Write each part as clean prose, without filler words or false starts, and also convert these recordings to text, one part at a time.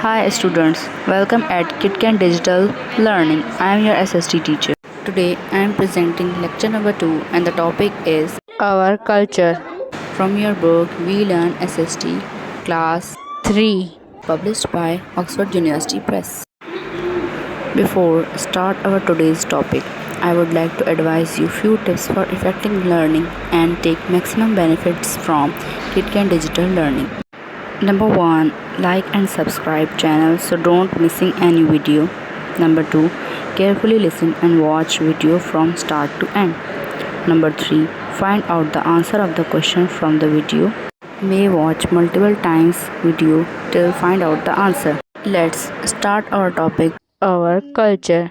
Hi students, welcome at KitKan Digital Learning. I am your SST teacher. Today I am presenting lecture number 2 and the topic is our culture. From your book We Learn SST Class 3 published by Oxford University Press. Before start our today's topic, I would like to advise you few tips for effective learning and take maximum benefits from KitKan Digital Learning. Number 1, like and subscribe channel so don't missing any video. Number 2, carefully listen and watch video from start to end. Number 3, find out the answer of the question from the video. May watch multiple times video till find out the answer. Let's start our topic. Our culture.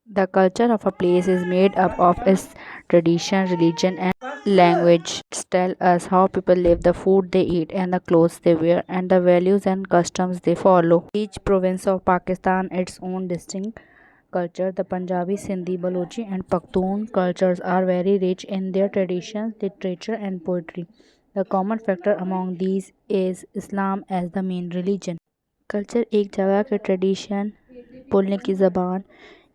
The culture of a place is made up of its tradition, religion, and language. Tell us how people live, the food they eat, and the clothes they wear, and the values and customs they follow. Each province of Pakistan its own distinct culture. The Punjabi, Sindhi, Balochi, and Pakhtun cultures are very rich in their traditions, literature, and poetry. The common factor among these is Islam as the main religion. Culture एक जगह के tradition, बोलने की ज़बान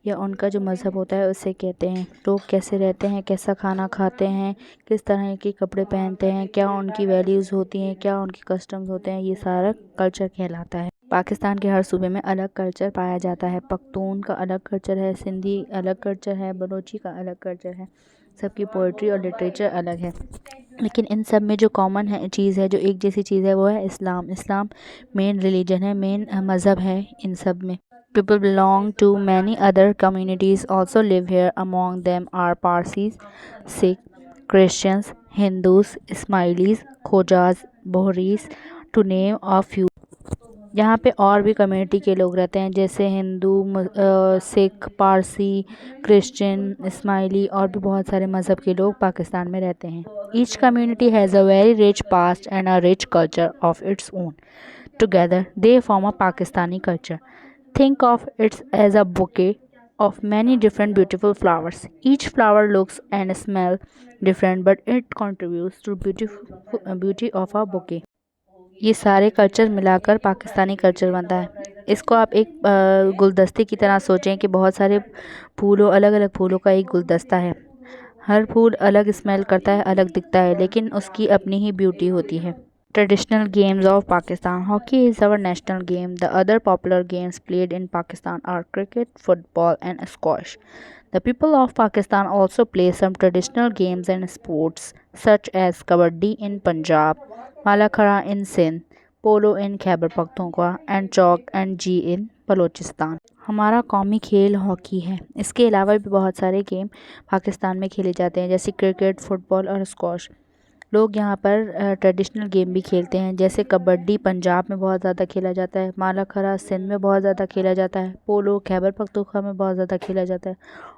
या उनका जो मज़हब होता है उसे कहते हैं। लोग कैसे रहते हैं, कैसा खाना खाते हैं, किस तरह के कपड़े पहनते हैं, क्या उनकी वैल्यूज़ होती हैं, क्या उनके कस्टम्स होते हैं, ये सारा कल्चर कहलाता है। पाकिस्तान के हर सूबे में अलग कल्चर पाया जाता है। पख्तून का अलग कल्चर है, सिंधी अलग कल्चर है, बलोची का अलग कल्चर है। सबकी पोइट्री और लिटरेचर अलग है, लेकिन इन सब में जो कॉमन है चीज़ है, जो एक जैसी चीज़ है, वो है इस्लाम। इस्लाम मेन रिलीजन है, मेन मज़हब है इन सब में। People belong to many other communities also live here. Among them are Parsis, Sikh, Christians, Hindus, Ismailis, Khojas, Bohris, to name a few. यहाँ पे और भी कम्युनिटी के लोग रहते हैं, जैसे हिंदू, सिख, पारसी, क्रिश्चियन, इस्माइली और भी बहुत सारे मज़हब के लोग पाकिस्तान में रहते हैं। Each community has a very rich past and a rich culture of its own. Together they form a Pakistani culture. Think of it as a bouquet of many different beautiful flowers. Each flower looks and smells different, but it contributes to beauty of a bouquet. ये सारे culture मिलाकर Pakistani culture बनता है। इसको आप एक गुलदस्ते की तरह सोचें कि बहुत सारे फूलों, अलग अलग फूलों का एक गुलदस्ता है। हर फूल अलग स्मेल करता है, अलग दिखता है, लेकिन उसकी अपनी ही ब्यूटी होती है। Traditional games of Pakistan. Hockey is our national game. The other popular games played in Pakistan are cricket, football, and squash. The people of Pakistan also play some traditional games and sports such as Kabaddi in Punjab, Malakhara in Sindh, Polo in Khyber Pakhtunkhwa, and Chalk and G in Balochistan. हमारा कौमी खेल hockey है। इसके अलावा भी बहुत सारे game Pakistan में खेले जाते हैं, जैसे क्रिकेट, फुटबॉल और स्क्वॉश। लोग यहाँ पर ट्रेडिशनल गेम भी खेलते हैं, जैसे कबड्डी पंजाब में बहुत ज़्यादा खेला जाता है, मालाखरा सिंध में बहुत ज़्यादा खेला जाता है, पोलो खैबर पख्तूनख्वा में बहुत ज़्यादा खेला जाता है,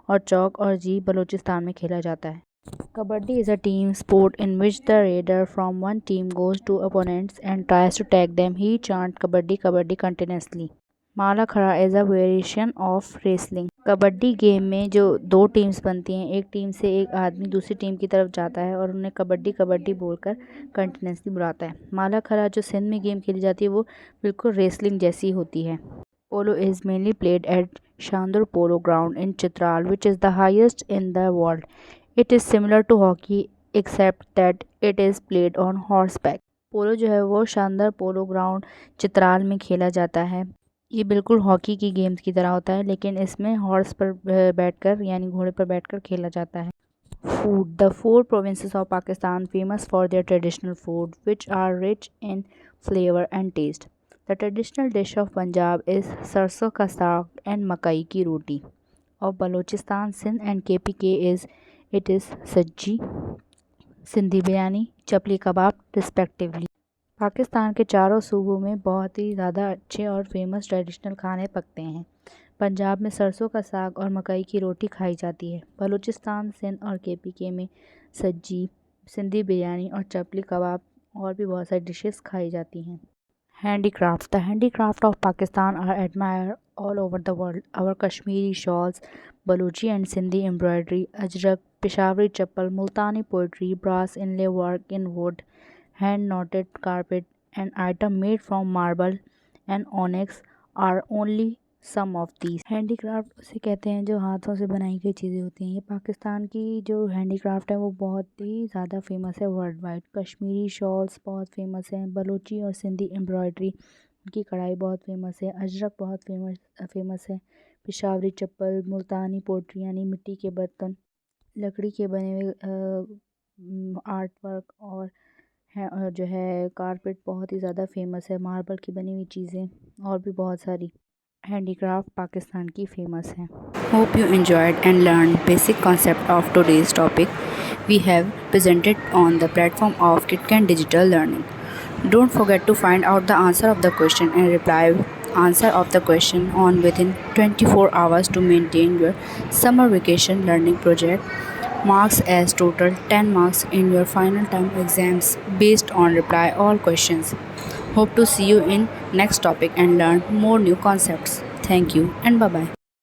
और चौक और जी बलूचिस्तान में खेला जाता है। Kabaddi is a team sport in which the raider from one team goes to opponents and tries to tag them. He chant kabaddi kabaddi continuously. Malakhra is a variation of wrestling. Kabaddi game में जो दो टीम्स बनती हैं, एक टीम से एक आदमी दूसरी टीम की तरफ जाता है और उन्हें कबड्डी कबड्डी बोलकर कंटिन्यूसली बुलाता है। मालाखड़ा जो सिंध में गेम खेली जाती है वो बिल्कुल रेसलिंग जैसी होती है। Polo is mainly played at Shandur polo ground in Chitral which is the highest in the world. It is similar to hockey except that it is played on horseback. Polo जो है वो शानदार पोलो ग्राउंड चित्राल में खेला जाता है। ये बिल्कुल हॉकी की गेम्स की तरह होता है, लेकिन इसमें हॉर्स पर बैठकर यानी घोड़े पर बैठकर खेला जाता है। Food. The 4 provinces of Pakistan famous for their traditional food which are rich in flavor and taste. The traditional dish of Punjab is sarson ka saag and makai ki roti. Of Balochistan, Sindh and KPK it is sajji, Sindhi biryani, chapli kebab respectively. Pakistan के चारों सूबों में बहुत ही ज़्यादा अच्छे और famous traditional खाने पकते हैं। पंजाब में सरसों का साग और मकई की रोटी खाई जाती है। बलूचिस्तान, सिंध और KPK में सज्जी, सिंधी बिरयानी और चपली कबाब और भी बहुत सारी डिशेस खाई जाती हैं। Handicraft. The handicraft of Pakistan are admired all over the world. Our Kashmiri shawls, Baluchi and Sindhi embroidery, Ajrak, Peshawari chappal, Multani poetry, brass inlay work in wood, hand knotted carpet, and item made from marble and onyx are only some of these. Handicraft उसे कहते हैं जो हाथों से बनाई गई चीज़ें होती हैं। ये पाकिस्तान की जो हैंडीक्राफ्ट है वो बहुत ही ज़्यादा फेमस है वर्ल्ड वाइड। कश्मीरी शॉल्स बहुत फेमस हैं, बलोची और सिंधी एम्ब्रॉयडरी की कढ़ाई बहुत फेमस है, अजरक बहुत फेमस है, पेशावरी चप्पल, मुल्तानी पोट्री यानी मिट्टी के बर्तन, लकड़ी के बने हुए आर्ट वर्क और जो है कारपेट बहुत ही ज़्यादा फेमस है, मार्बल की बनी हुई चीज़ें और भी बहुत सारी हैंडीक्राफ्ट पाकिस्तान की फेमस हैं। Hope you enjoyed and learned basic concept of today's topic we have presented on the platform of KitKat Digital Learning. Don't forget to find out the answer of the question and reply answer of the question on within 24 hours to maintain your summer vacation learning project marks as total 10 marks in your final term exams based on reply all questions. Hope to see you in next topic and learn more new concepts. Thank you and bye bye.